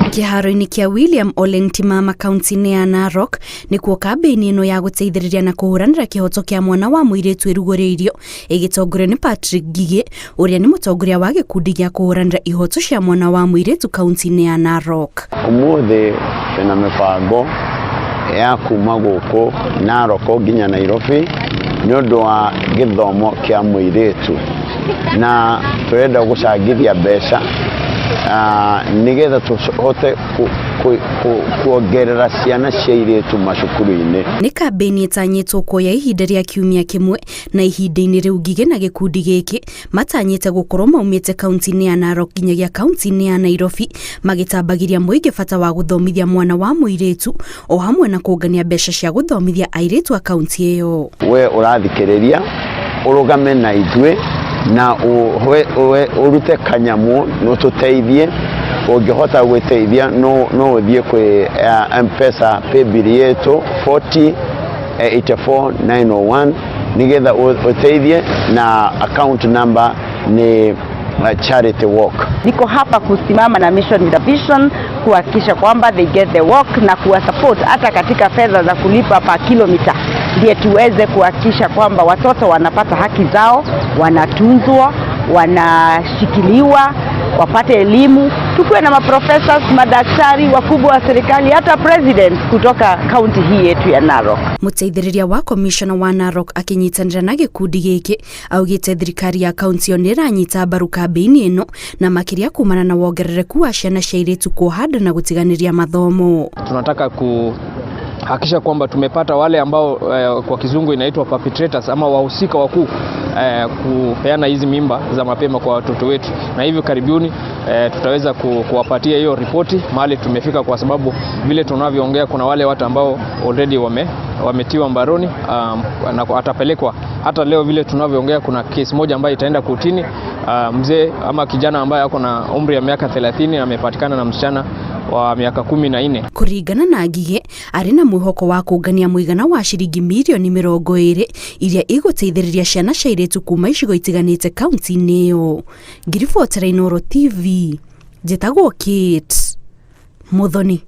Kĩharo-inĩ kĩa William Ole Ntimama kaunti-inĩ ya Narok nĩkuo kambĩini ĩno ya gũteithĩrĩria na kũhũranĩra kĩhoto kĩa mwana wa mũirĩtu ĩrugũrĩirio ĩgĩtongorio nĩ Patrick Ngigĩ ũrĩa nĩ mũtongoria wa gĩkundi gĩa kũhũranĩra ihoto cia mwana wa mũirĩtu kaunti-inĩ ya Narok. Ũmũthĩ twĩna mĩbango ya kuma gũkũ Narok nginya Nairobi nĩ ũndũ wa gĩthomo kĩa mũirĩtu na twenda gũcangithia mbeca nigetha tuhote kuongerera ciana cia airĩtu macukuru-inĩ. Nĩ kambĩini ĩtanyĩtwo kuoya ihinda rĩa kiumia kĩmwe na ihinda-inĩ rĩu Ngigĩ na gĩkundi gĩkĩ matanyĩte gũkorwo maumĩte kaunti-inĩ ya Narok nginyagia kaunti-inĩ ya Nairobi magĩtambagĩria mũingĩ bata wa gũthomithia mwana wa mũirĩtu o hamwe na kũngania mbeca cia gũthomithia airĩtu a kaunti ĩyo. We ũrathikĩrĩria ũrũgame na ithuĩ na urute kanyamu no tuteithie ũngĩhota gwĩteithia no ũthiĩ kwĩ M-Pesa paybill yetu 4084901 nigetha ũteithie na account number ni charity walk. Niko hapa kusimama na Mission with a Vision kuhakikisha kwamba they get the walk na kuwa support hata katika fedha za kulipa per kilomita, ndiye tuweze kuhakikisha kwamba watoto wanapata haki zao, wanatunzwa, wanashikiliwa, wapate elimu, tukuwe na maprofessors, madaktari, wakubwa wa serikali, hata president kutoka kaunti hii yetu ya Narok. Mũteithĩrĩria wa commissioner wa Narok akinyitanĩra na gĩkundi gĩkĩ augĩte thirikari ya kaunti ĩyo nĩ ĩranyita mbaru kambĩini ĩno na makĩria kumana na wongerereku wa ciana cia airĩtu kũhanda na gũtiganĩria mathomo. Tunataka hakisha kwamba tumepata wale ambao kwa kizungu inaitwa perpetrators ama wahusika wakuu kupeana hizi mimba za mapema kwa watoto wetu, na hivyo karibuni tutaweza kuwapatia hiyo ripoti mahali tumefika, kwa sababu vile tunavyoongea kuna wale watu ambao already wametiwa mbaroni na atapelekwa. Hata leo vile tunavyoongea kuna kesi moja ambayo itaenda kotini, mzee ama kijana ambaye ako na umri ya miaka 30 amepatikana na msichana wa miaka 14. Kũringana na Ngigĩ arĩ na mwĩhoko wa kũngania mũigana wa ciringi mirioni 20 iria igũteithĩrĩria ciana cia airĩtu kuma icigo itiganĩte kaunti-inĩ ĩyo. Ngiribotera Inooro TV, njĩtagwo Kate Muthoni.